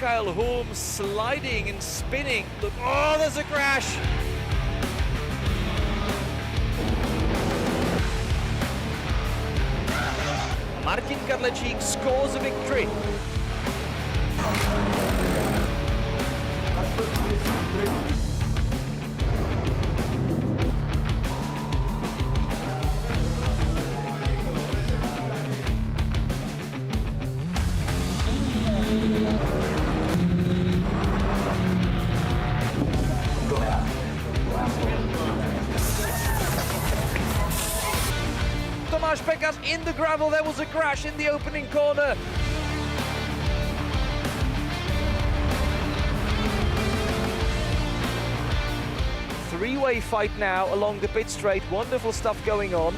Michael Hulm sliding and spinning. Look, oh, there's a crash. Martin Kadlecik scores a victory. Tomáš Pekař in the gravel. There was a crash in the opening corner. Three-way fight now along the pit straight. Wonderful stuff going on.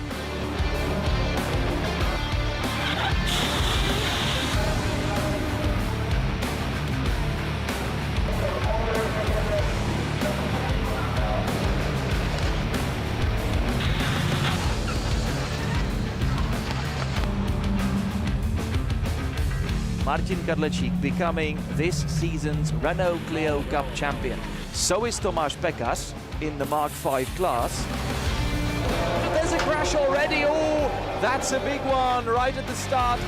Martin Kadlecik becoming this season's Renault Clio Cup champion. So is Tomáš Pekař in the Mark V class. There's a crash already. Oh, that's a big one right at the start.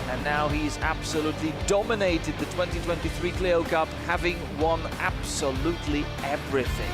And now he's absolutely dominated the 2023 Clio Cup, having won absolutely everything.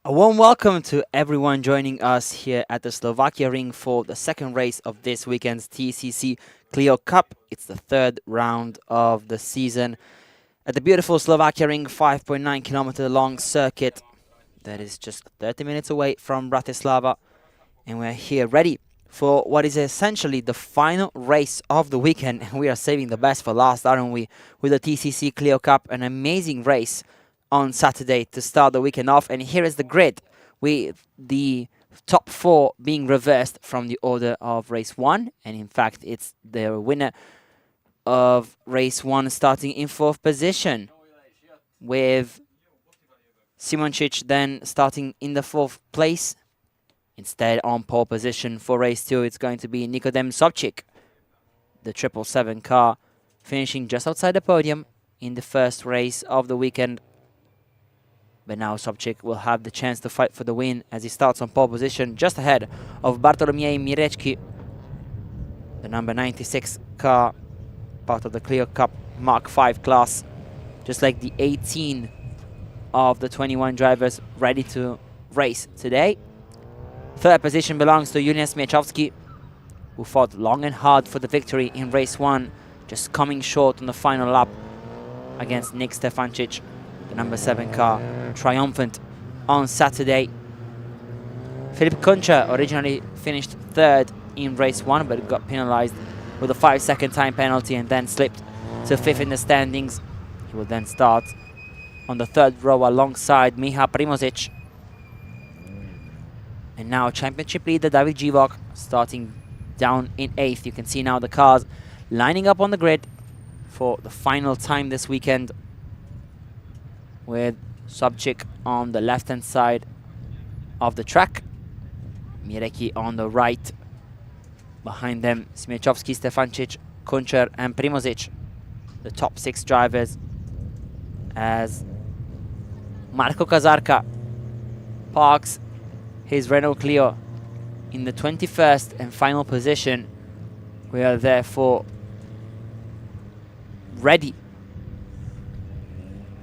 A warm welcome to everyone joining us here at the Slovakia ring for the second race of this weekend's TCC Clio Cup. It's the third round of the season at the beautiful Slovakia ring, 5.9 kilometer long circuit that is just 30 minutes away from Bratislava. And we're here ready for what is essentially the final race of the weekend. And we are saving the best for last, aren't we? With the TCC Clio Cup, an amazing race on Saturday to start the weekend off. And here is the grid with the top four being reversed from the order of race one. And in fact, it's the winner of race one starting in fourth position, with Simoncic then starting in the fourth place. Instead, on pole position for race two, it's going to be Nikodem Sobčík, the 777 car, finishing just outside the podium in the first race of the weekend. But now Sobčík will have the chance to fight for the win as he starts on pole position just ahead of Bartolomiej Mirecki, the number 96 car, part of the Clio Cup Mark V class, just like the 18 of the 21 drivers ready to race today. Third position belongs to Julian Smiechowski, who fought long and hard for the victory in race one, just coming short on the final lap against Nick Stefancic, the number 7 car, triumphant on Saturday. Filip Kunčer originally finished third in race one, but got penalized with a 5-second time penalty and then slipped to fifth in the standings. He will then start on the third row alongside Miha Primožič. And now championship leader David Živok starting down in eighth. You can see now the cars lining up on the grid for the final time this weekend, with Sobčík on the left-hand side of the track, Mirecki on the right. Behind them, Smiechowski, Stefancic, Kunčer and Primožič, the top 6 drivers, as Marko Kazarka parks his Renault Clio in the 21st and final position. We are therefore ready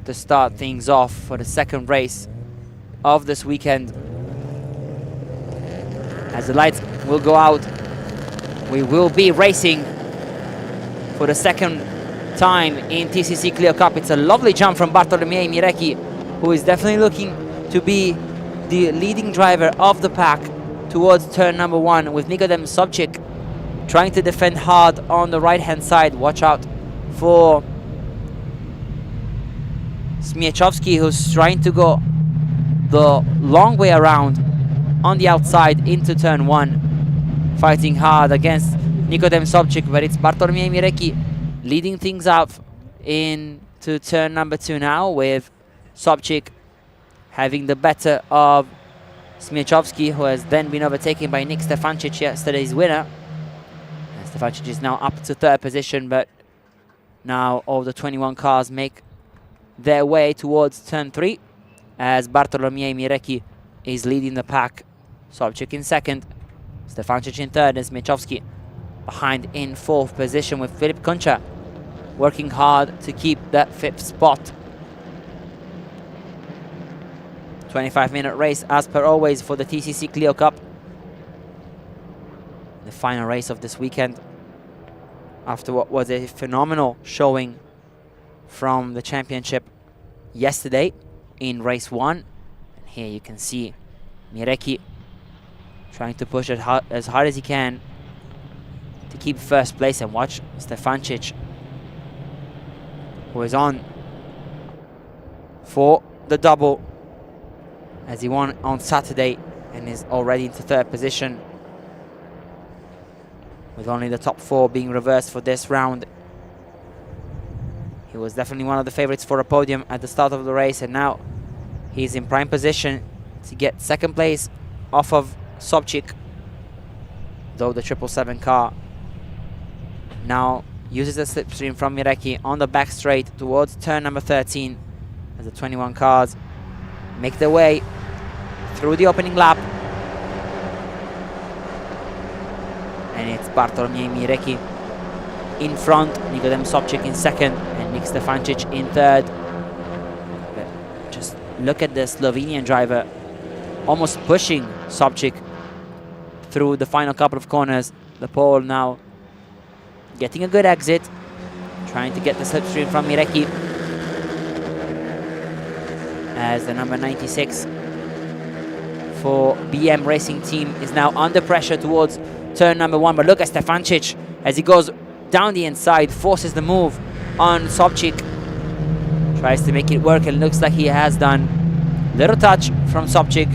to start things off for the second race of this weekend. As the lights will go out, we will be racing for the second time in TCC Clio Cup. It's a lovely jump from Bartolomiei Mirecki, who is definitely looking to be the leading driver of the pack towards turn number 1, with Nikodem Sobchik trying to defend hard on the right-hand side. Watch out for Smiechowski, who's trying to go the long way around on the outside into turn 1, fighting hard against Nikodem Sobchik, but it's Bartolomiei Mirecki leading things up into turn number 2 now, with Sobchik having the better of Smiechowski, who has then been overtaken by Nick Stefancic, yesterday's winner. And Stefancic is now up to 3rd position, but now all the 21 cars make their way towards turn 3, as Bartolomiei Mirecki is leading the pack. Sobchik in 2nd, Stefancic in 3rd, and Smiechowski behind in 4th position, with Filip Kunča working hard to keep that 5th spot. 25-minute race as per always for the TCC Clio Cup. The final race of this weekend, after what was a phenomenal showing from the championship yesterday in race 1. And here you can see Mirecki trying to push it as hard as he can to keep 1st place, and watch Stefancic, who is on for the double, as he won on Saturday and is already into 3rd position, with only the top 4 being reversed for this round. He was definitely one of the favorites for a podium at the start of the race, and now he's in prime position to get 2nd place off of Sobchik, though the 777 car now uses a slipstream from Mirecki on the back straight towards turn number 13, as the 21 cars make their way through the opening lap. And it's Bartolomiei Mirecki in front, Nikodem Sobchik in 2nd, and Nick Stefancic in 3rd. But just look at the Slovenian driver almost pushing Sobchik through the final couple of corners. The pole now getting a good exit, trying to get the slipstream from Mirecki, as the number 96 for BM Racing Team is now under pressure towards turn number 1. But look at Stefancic as he goes down the inside, forces the move on Sobchik, tries to make it work, and looks like he has done. Little touch from Sobchik,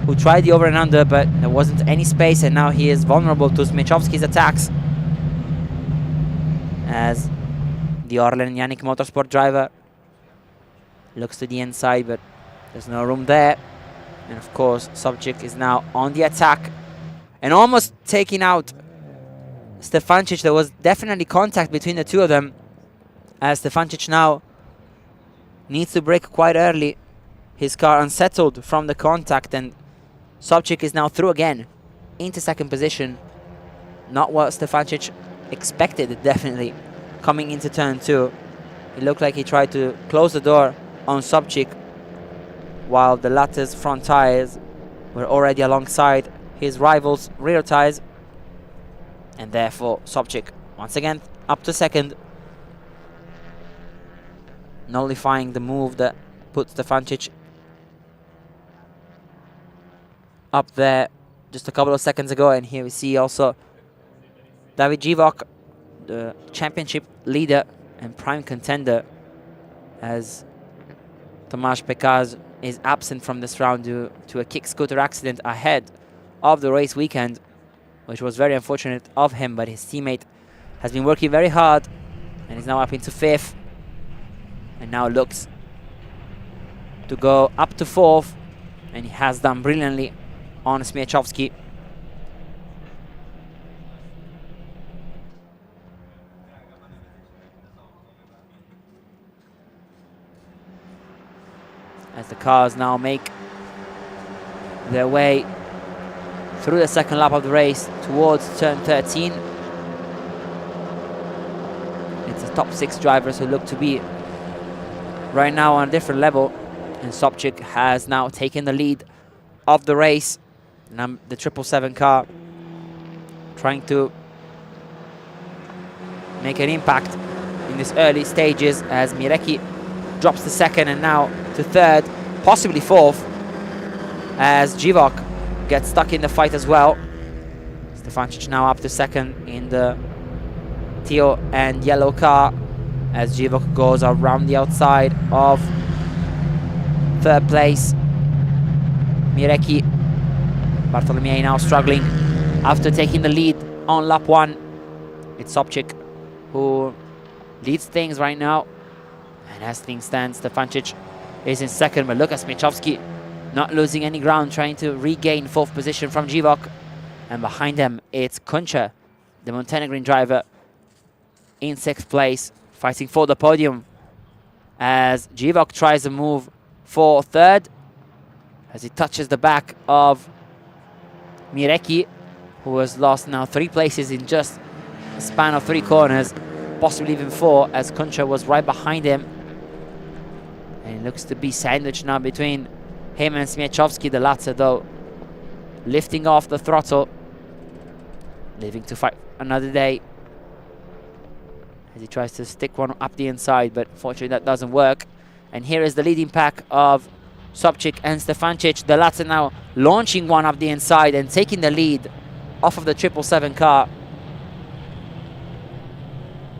who tried the over and under, but there wasn't any space, and now he is vulnerable to Smiechowski's attacks, as the Orlen Yannick Motorsport driver looks to the inside, but there's no room there. And of course, Sobchik is now on the attack and almost taking out Stefancic. There was definitely contact between the two of them, as Stefancic now needs to brake quite early. His car unsettled from the contact, and Sobchik is now through again into 2nd position. Not what Stefancic expected, definitely, coming into turn 2. It looked like he tried to close the door on Sobchik, while the latter's front tires were already alongside his rival's rear tires, and therefore Sobchik once again up to 2nd, nullifying the move that put Stefancic up there just a couple of seconds ago. And here we see also David Živok, the championship leader and prime contender, as Tomáš Pekaz is absent from this round due to a kick scooter accident ahead of the race weekend, which was very unfortunate of him, but his teammate has been working very hard and is now up into 5th, and now looks to go up to 4th, and he has done brilliantly on Smiechowski. As the cars now make their way through the 2nd lap of the race towards turn 13. It's the top 6 drivers who look to be right now on a different level, and Sobchik has now taken the lead of the race. The 777 car trying to make an impact in these early stages as Mireki drops to second and now to third, possibly fourth, as Živok gets stuck in the fight as well. Stefancic now up to second in the teal and yellow car as Živok goes around the outside of third place. Mireki, Bartolomei now struggling after taking the lead on lap 1. It's Sobchik who leads things right now, and as things stand, Stefancic is in second, but look at Smiechowski not losing any ground, trying to regain fourth position from Živok. And behind him, it's Kuncha, the Montenegrin driver, in sixth place, fighting for the podium. As Živok tries to move for third, as he touches the back of Mireki, who has lost now 3 places in just a span of 3 corners, possibly even 4, as Kuncha was right behind him. And it looks to be sandwiched now between him and Smiechowski, the latter though lifting off the throttle, leaving to fight another day as he tries to stick one up the inside, but fortunately that doesn't work. And here is the leading pack of Sobchik and Stefancic, the latter now launching one up the inside and taking the lead off of the 777 car.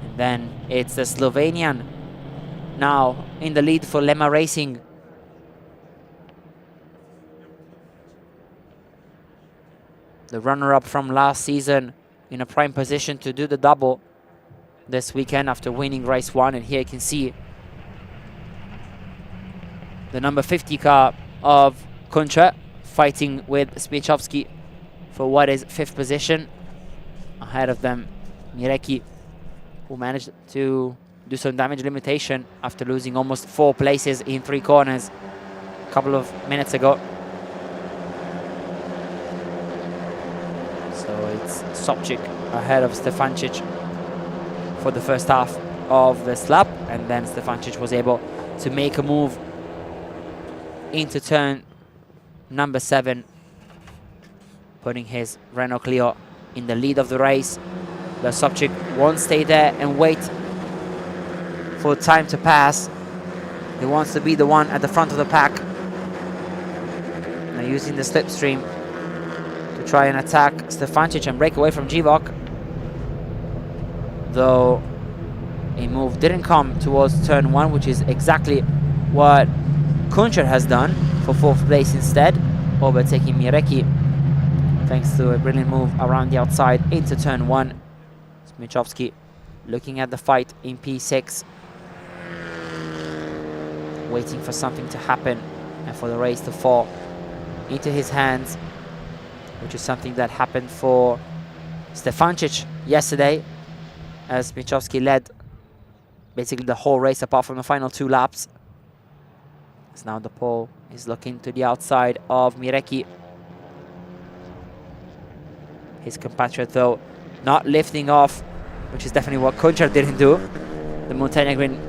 And then it's the Slovenian now in the lead for Lema Racing. The runner-up from last season in a prime position to do the double this weekend after winning race 1. And here you can see the number 50 car of Kuncha fighting with Smiechowski for what is 5th position. Ahead of them, Mireki, who managed to do some damage limitation after losing almost 4 places in 3 corners a couple of minutes ago. So it's Sobchik ahead of Stefancic for the first half of this lap, and then Stefancic was able to make a move into turn number 7, putting his Renault Clio in the lead of the race. But Sobchik won't stay there and wait for time to pass. He wants to be the one at the front of the pack. Now using the slipstream to try and attack Stefancic and break away from Živok. Though a move didn't come towards turn 1, which is exactly what Kuncher has done for 4th place instead, overtaking Mireki thanks to a brilliant move around the outside into turn 1. Smiechowski looking at the fight in P6, waiting for something to happen and for the race to fall into his hands, which is something that happened for Stefancic yesterday, as Smiechowski led basically the whole race apart from the final 2 laps. As now the pole is looking to the outside of Mireki. His compatriot though not lifting off, which is definitely what Kunchar didn't do. The Montenegrin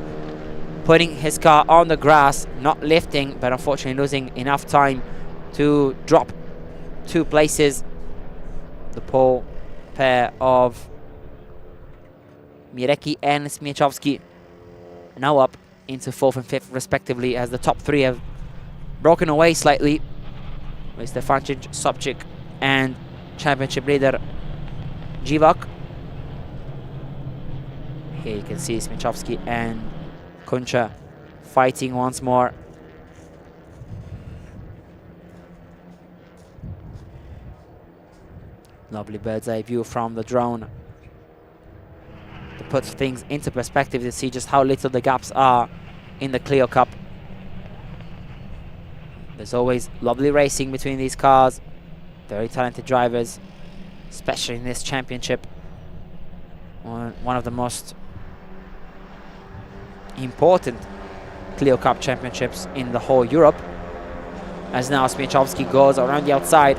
putting his car on the grass, not lifting, but unfortunately losing enough time to drop 2 places. The pole pair of Mireki and Smiechowski now up into 4th and 5th respectively, as the top 3 have broken away slightly with Stefancic, Sobchik and championship leader Živok. Here you can see Smiechowski and Kuncha fighting once more. Lovely bird's eye view from the drone to put things into perspective, to see just how little the gaps are in the Clio Cup. There's always lovely racing between these cars, very talented drivers, especially in this championship, one of the most important Clio Cup championships in the whole Europe. As now Smiechowski goes around the outside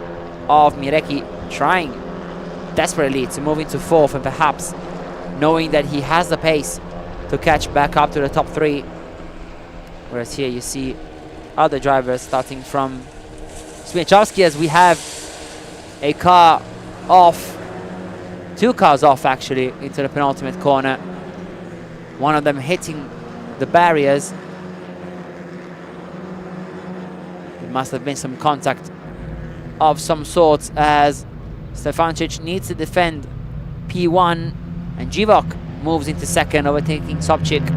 of Mireki, trying desperately to move into 4th, and perhaps knowing that he has the pace to catch back up to the top 3. Whereas here you see other drivers starting from Smiechowski, as we have a car off, 2 cars off actually, into the penultimate corner. one of them hitting the barriers. It must have been some contact of some sorts, as Stefancic needs to defend P1 and Jivok moves into second, overtaking Sobchik.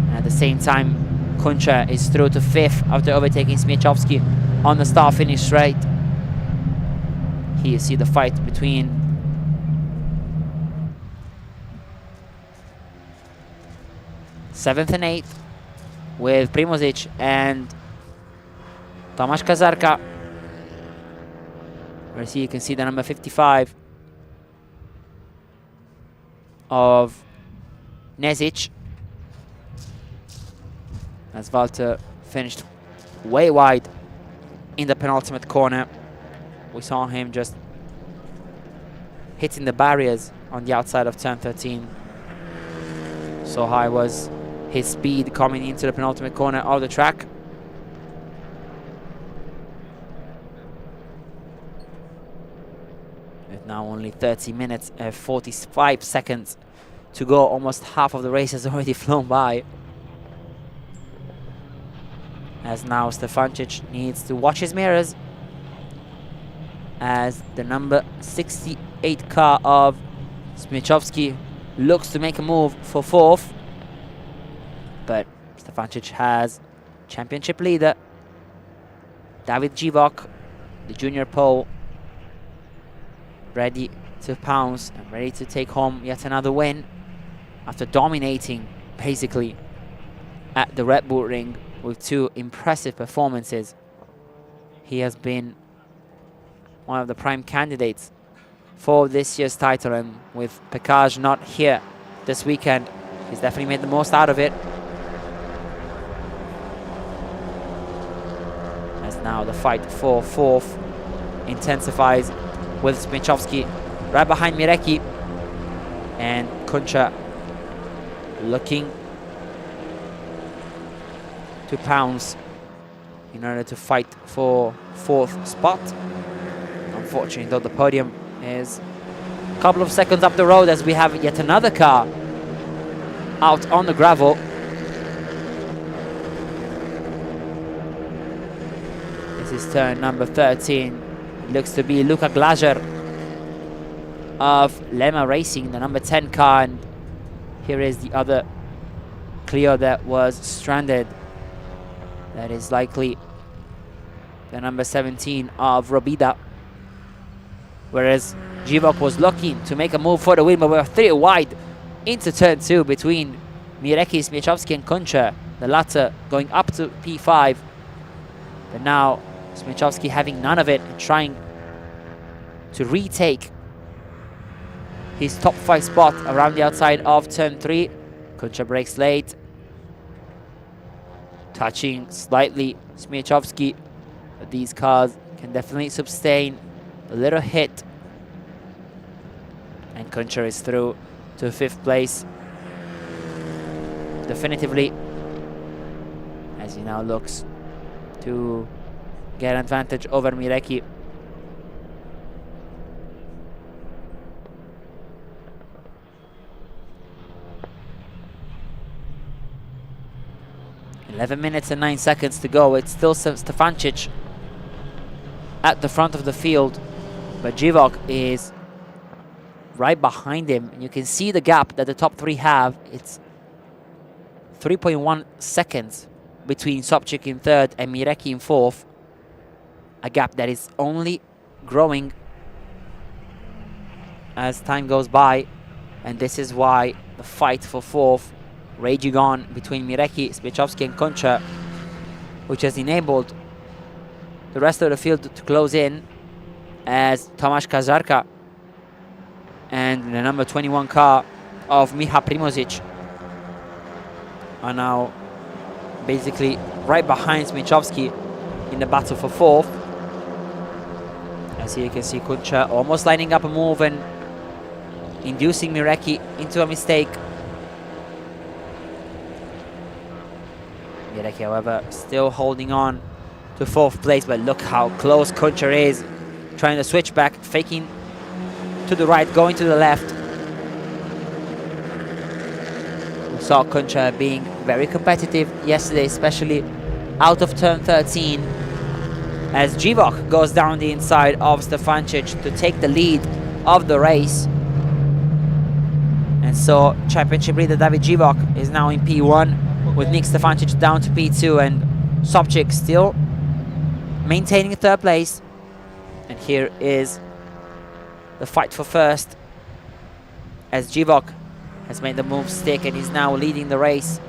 And at the same time, Kuncha is through to fifth after overtaking Smiechowski on the start-finish straight. Here you see the fight between seventh and eighth, with Primozic and Tomasz Kazarka. Where you can see the number 55 of Nezic, as Walter finished way wide in the penultimate corner. We saw him just hitting the barriers on the outside of turn 13. So high was his speed coming into the penultimate corner of the track. With now only 30 minutes and 45 seconds to go, almost half of the race has already flown by. As now Stefancic needs to watch his mirrors, as the number 68 car of Smiechowski looks to make a move for fourth. But Stefancic has championship leader David Jivok, the junior pole, ready to pounce and ready to take home yet another win after dominating basically at the Red Bull Ring with two impressive performances. He has been one of the prime candidates for this year's title, and with Pekaj not here this weekend, he's definitely made the most out of it. As now the fight for fourth intensifies, with Smiechowski right behind Mirecki, and Kuncha looking to pounce in order to fight for fourth spot. Unfortunately, though, the podium is a couple of seconds up the road, as we have yet another car out on the gravel. This is turn number 13. It looks to be Luka Glazer of Lema Racing, the number 10 car, and here is the other Clio that was stranded. That is likely the number 17 of Robida. Whereas Jivok was looking to make a move for the win, but we were 3 wide into turn 2 between Mirecki, Smiechowski and Kuncha, the latter going up to P5. But now Smiechowski having none of it and trying to retake his top 5 spot around the outside of turn 3. Kuncha brakes late, touching slightly Smiechowski, but these cars can definitely sustain a little hit. And Kuncha is through to 5th place definitively, as he now looks to get an advantage over Mirecki. "11 minutes and 9 seconds to go. It's still Stefancic at the front of the field, but Jivok is right behind him. And you can see the gap that the top 3 have. It's 3.1 seconds between Sobchik in 3rd and Mirecki in 4th. A gap that is only growing as time goes by, and this is why the fight for 4th raging on between Mirecki, Smiechowski and Kuncha, which has enabled the rest of the field to close in, as Tomasz Kazarka and the number 21 car of Miha Primozic are now basically right behind Smiechowski in the battle for 4th. As here you can see Kuncha almost lining up a move and inducing Mirecki into a mistake. Mirecki, however, still holding on to 4th place, but look how close Kuncha is, trying to switch back, faking to the right, going to the left. saw Kuncha being very competitive yesterday, especially out of turn 13, as Živok goes down the inside of Stefancic to take the lead of the race. And so championship leader David Živok is now in P1, with Nick Stefancic down to P2, and Sobchik still maintaining third place. And here is the fight for first, as Živok has made the move stick and is now leading the race.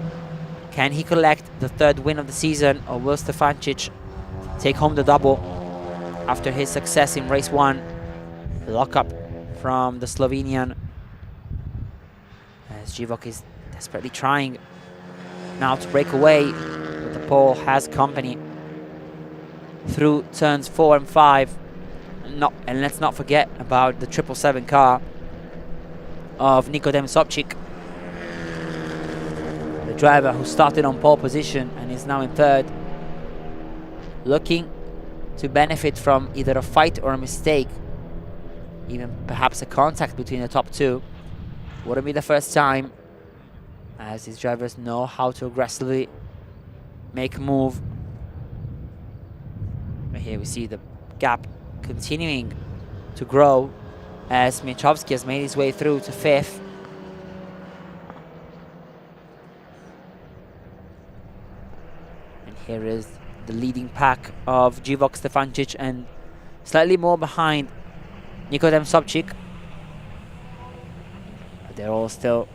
Can he collect the third win of the season, or will Stefancic take home the double after his success in race 1? The lockup from the Slovenian, as Živok is desperately trying now to break away, but the pole has company through turns 4 and 5. And let's not forget about the 777 car of Nikodem Sobchik, the driver who started on pole position and is now in third, looking to benefit from either a fight or a mistake, even perhaps a contact between the top two. Wouldn't be the first time, as these drivers know how to aggressively make a move. But here we see the gap continuing to grow as Mieczowski has made his way through to 5th. And here is the leading pack of Živok, Stefancic, and slightly more behind Nikodem Sobchik. But they're all still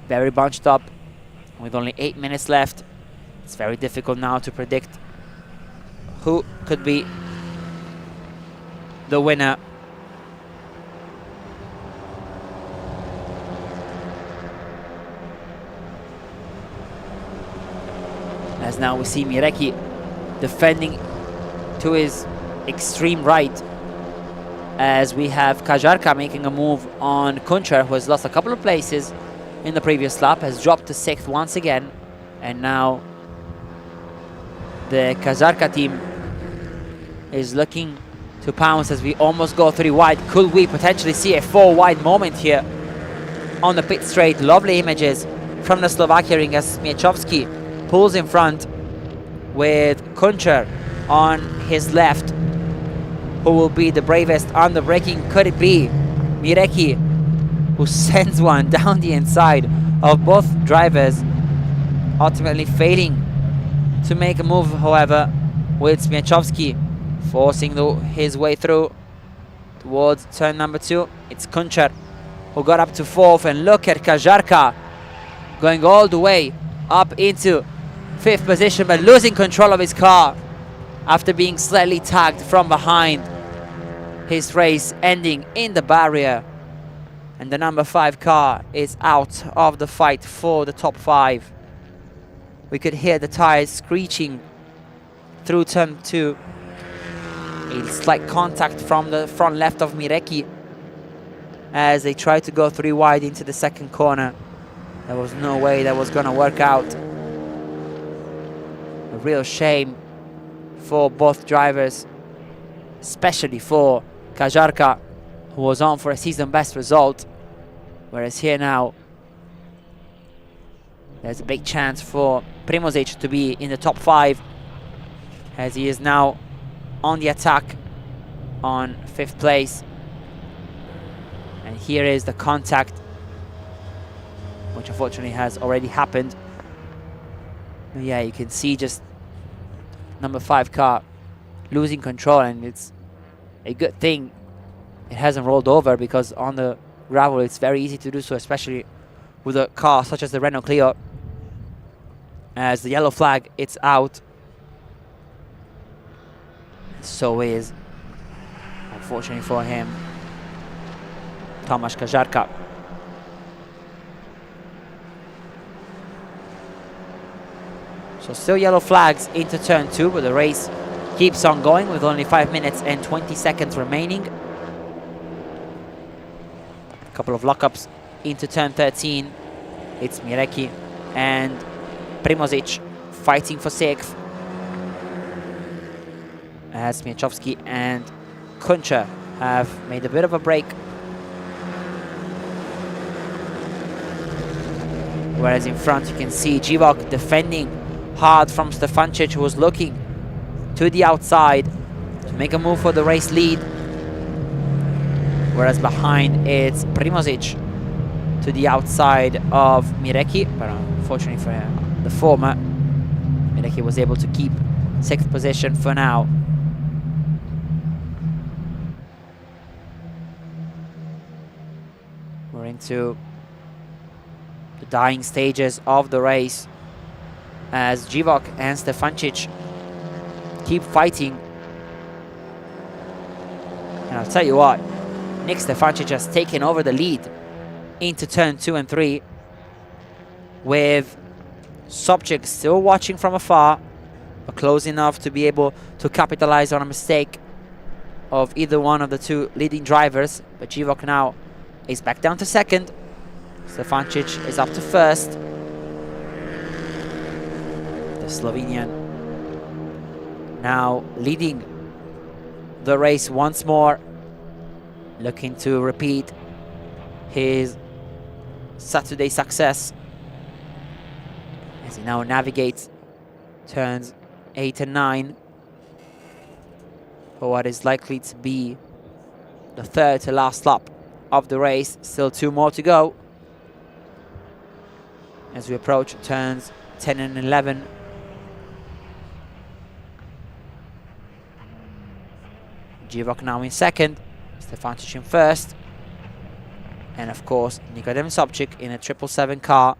very bunched up with only 8 minutes left. It's very difficult now to predict who could be the winner. As now we see Mireki defending to his extreme right, as we have Kajarka making a move on Kuncher, who has lost a couple of places in the previous lap, has dropped to 6th once again, and now the Kajarka team is looking to pounce as we almost go 3 wide. Could we potentially see a 4 wide moment here on the pit straight? Lovely images from the Slovakia ring as Mieczowski pulls in front with Kuncher on his left. Who will be the bravest on the braking? Could it be Mireki, who sends one down the inside of both drivers, ultimately failing to make a move, however, with Mieczowski forcing his way through towards turn number 2. It's Kuncher who got up to 4th, and look at Kajarka going all the way up into 5th position, but losing control of his car after being slightly tagged from behind. His race ending in the barrier, and the number 5 car is out of the fight for the top 5. We could hear the tires screeching through turn 2. A slight contact from the front left of Mireki as they tried to go 3 wide into the second corner. There was no way that was going to work out. A real shame for both drivers, especially for Kajarka, who was on for a season best result, whereas here now there's a big chance for Primožič to be in the top 5, as he is now on the attack on 5th place. And here is the contact, which unfortunately has already happened. But yeah, you can see just number 5 car losing control, and it's a good thing it hasn't rolled over, because on the gravel it's very easy to do so, especially with a car such as the Renault Clio. As the yellow flag, it's out. So is, unfortunately for him, Tomasz Kajarka. So still yellow flags into turn 2, but the race keeps on going with only 5 minutes and 20 seconds remaining. A couple of lockups into turn 13. It's Mireki and Primožič fighting for 6th, as Mieczowski and Kuncher have made a bit of a break. Whereas in front you can see Živok defending hard from Stefancic, who was looking to the outside to make a move for the race lead. Whereas behind it's Primozic to the outside of Mireki, but unfortunately for the former, Mireki was able to keep 6th position for now. We're into the dying stages of the race as Živok and Stefancic keep fighting. And I'll tell you what, Nick Stefancic has taken over the lead into turn 2 and 3, with Sobchik still watching from afar, but close enough to be able to capitalize on a mistake of either one of the two leading drivers. But Živok now is back down to 2nd. Stefancic is up to 1st. The Slovenian now leading the race once more, looking to repeat his Saturday success as he now navigates turns 8 and 9 for what is likely to be the 3rd to last lap of the race. Still 2 more to go as we approach turns 10 and 11. Živok now in 2nd, Stefancic in 1st, and of course Nikodem Sobchik in a 777 car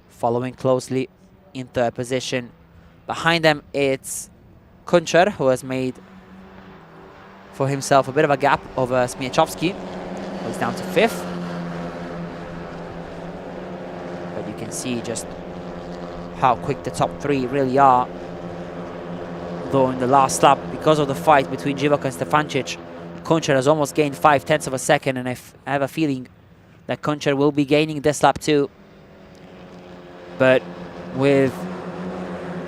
following closely in 3rd position. Behind them it's Kuncher, who has made for himself a bit of a gap over Smiechowski, who's down to 5th. But you can see just how quick the top 3 really are. Though in the last lap, because of the fight between Živok and Stefancic, Kuncher has almost gained 0.5 of a second, and I have a feeling that Kuncher will be gaining this lap too. But with,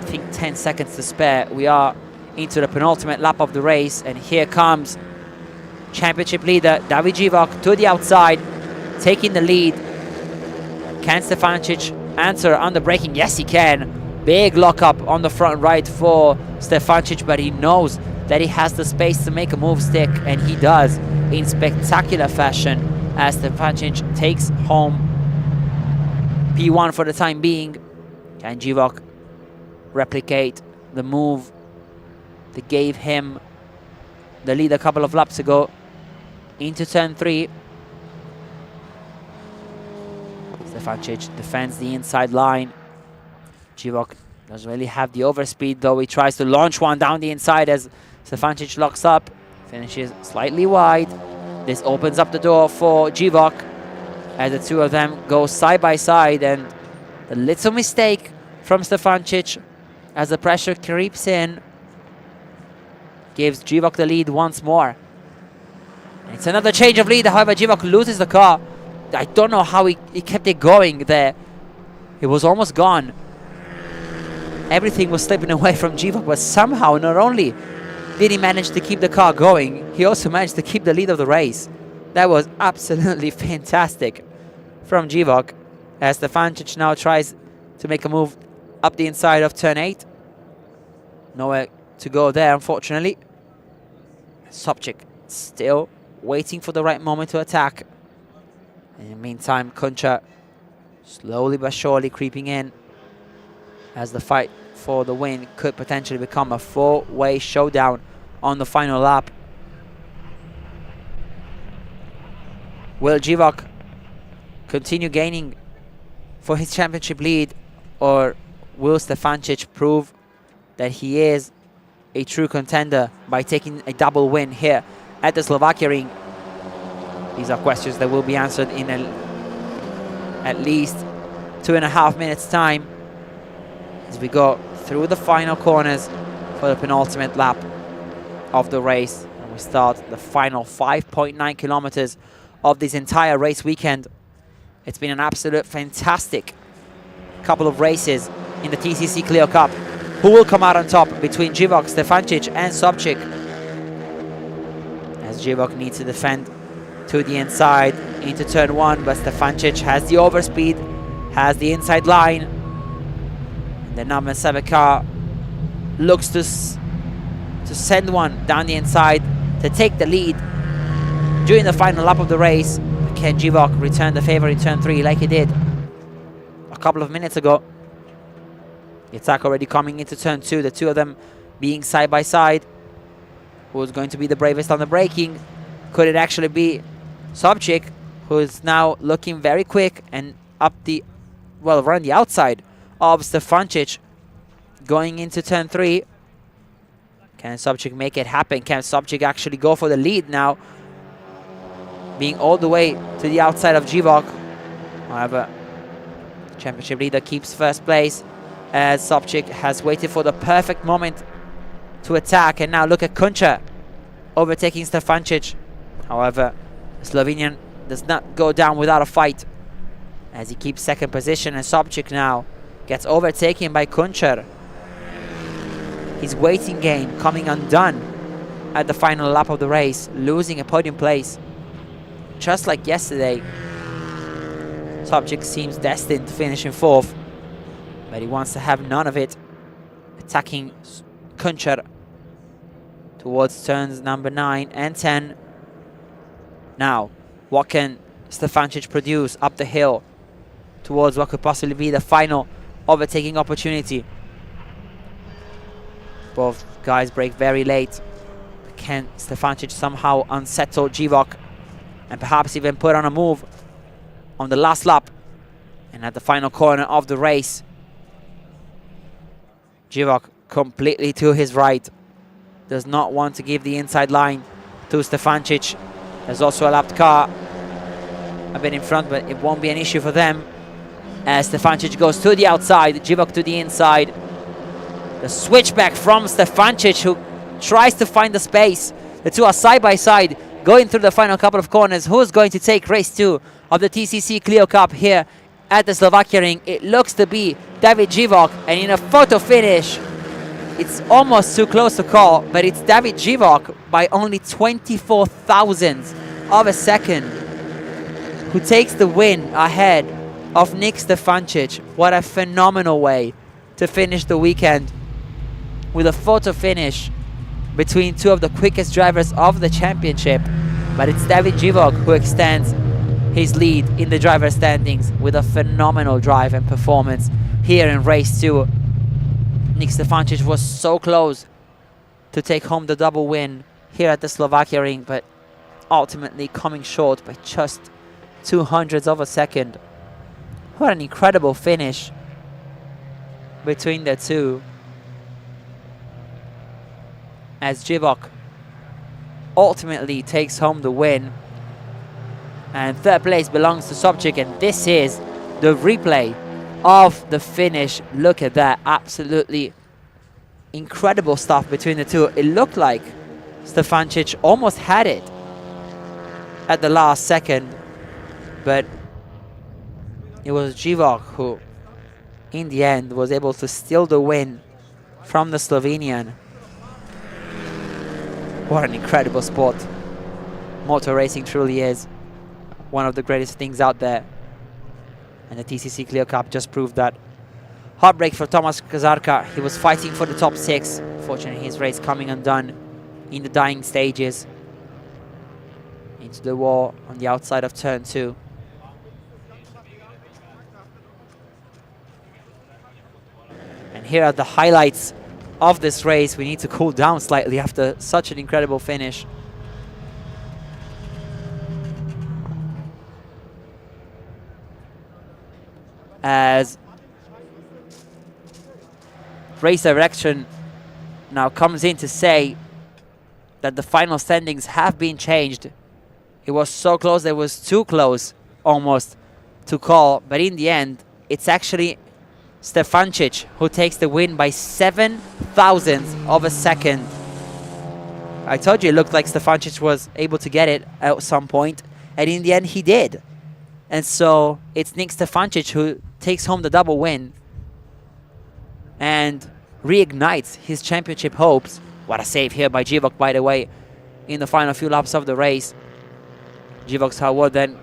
I think, 10 seconds to spare, we are into the penultimate lap of the race, and here comes championship leader David Živok to the outside, taking the lead. Can Stefancic answer under braking? Yes, he can. Big lockup on the front right for Stefancic, but he knows that he has the space to make a move stick, and he does in spectacular fashion as Stefancic takes home P1 for the time being. Can Živok replicate the move that gave him the lead a couple of laps ago into turn 3? Stefancic defends the inside line. Živok doesn't really have the overspeed, though he tries to launch one down the inside as Stefancic locks up, finishes slightly wide. This opens up the door for Živok as the two of them go side by side, and the little mistake from Stefancic as the pressure creeps in gives Živok the lead once more. It's another change of lead, however Živok loses the car. I don't know how he kept it going there. It was almost gone. Everything was slipping away from Živok, but somehow not only did he manage to keep the car going, he also managed to keep the lead of the race. That was absolutely fantastic from Živok as Stefancic now tries to make a move up the inside of turn 8. Nowhere to go there, unfortunately. Sobchik still waiting for the right moment to attack. In the meantime, Kuncher slowly but surely creeping in as the fight for the win could potentially become a 4-way showdown on the final lap. Will Živok continue gaining for his championship lead, or will Stefancic prove that he is a true contender by taking a double win here at the Slovakia ring? These are questions that will be answered in at least 2.5 minutes time as we go through the final corners for the penultimate lap of the race, and we start the final 5.9 kilometers of this entire race weekend. It's been an absolute fantastic couple of races in the TCC Clio Cup. Who will come out on top between Živok, Stefancic and Sobchik? As Živok needs to defend to the inside into turn 1, but Stefancic has the overspeed, has the inside line. The number 7 car looks to send one down the inside to take the lead during the final lap of the race. Can Jivok return the favor in turn 3 like he did a couple of minutes ago? The attack already coming into turn 2, the two of them being side by side. Who's going to be the bravest on the braking? Could it actually be Sobchik, who is now looking very quick and around the outside of Stefancic going into turn 3? Can Sobchik make it happen? Can Sobchik actually go for the lead now, being all the way to the outside of Jivok? However, championship leader keeps first place as Sobchik has waited for the perfect moment to attack. And now look at Kunčar overtaking Stefancic. However, the Slovenian does not go down without a fight as he keeps second position, and Sobchik now gets overtaken by Kunčar. His waiting game coming undone at the final lap of the race, losing a podium place. Just like yesterday, Sobchik seems destined to finish in 4th, but he wants to have none of it, attacking Kunčar towards turns number 9 and 10. Now, what can Stefancic produce up the hill towards what could possibly be the final overtaking opportunity? Both guys brake very late. Can Stefancic somehow unsettle Jivok and perhaps even put on a move on the last lap? And at the final corner of the race, Jivok completely to his right, does not want to give the inside line to Stefancic. There's also a lapped car a bit in front, but it won't be an issue for them as Stefancic goes to the outside, Jivok to the inside. The switchback from Stefancic, who tries to find the space. The two are side by side going through the final couple of corners. Who's going to take race 2 of the TCC Clio Cup here at the Slovakia ring? It looks to be David Jivok, and in a photo finish, it's almost too close to call, but it's David Jivok by only 24 thousandths of a second who takes the win ahead of Nick Stefancic. What a phenomenal way to finish the weekend, with a photo finish between two of the quickest drivers of the championship. But it's David Jivok who extends his lead in the driver standings with a phenomenal drive and performance here in race 2. Nick Stefancic was so close to take home the double win here at the Slovakia ring, but ultimately coming short by just 0.02 of a second. What an incredible finish between the two, as Jivok ultimately takes home the win, and third place belongs to Sobchik. And this is the replay of the finish. Look at that, absolutely incredible stuff between the two. It looked like Stefancic almost had it at the last second, but it was Jivok who in the end was able to steal the win from the Slovenian. What an incredible sport. Motor racing truly is one of the greatest things out there, and the TCC Clio Cup just proved that. Heartbreak for Tomasz Kazarka. He was fighting for the top 6. Fortunately, his race coming undone in the dying stages. Into the wall on the outside of turn 2. And here are the highlights of this race. We need to cool down slightly after such an incredible finish. As race direction now comes in to say that the final standings have been changed. It was so close, it was too close almost to call, but in the end it's actually Stefancic who takes the win by 7 thousandths of a second. I told you it looked like Stefancic was able to get it at some point, and in the end he did. And so it's Nick Stefancic who takes home the double win and reignites his championship hopes. What a save here by Jivok, by the way, in the final few laps of the race. Jivok's Howard then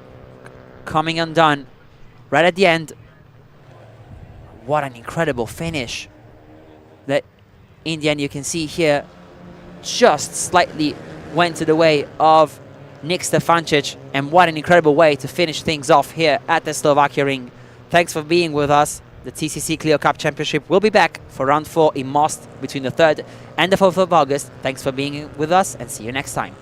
coming undone right at the end what an incredible finish. The Indian, you can see here, just slightly went to the way of Nick Stefancic, and what an incredible way to finish things off here at the Slovakia ring. Thanks for being with us. The TCC Clio Cup Championship will be back for round 4 in Most between the 3rd and the 4th of August. Thanks for being with us, and see you next time.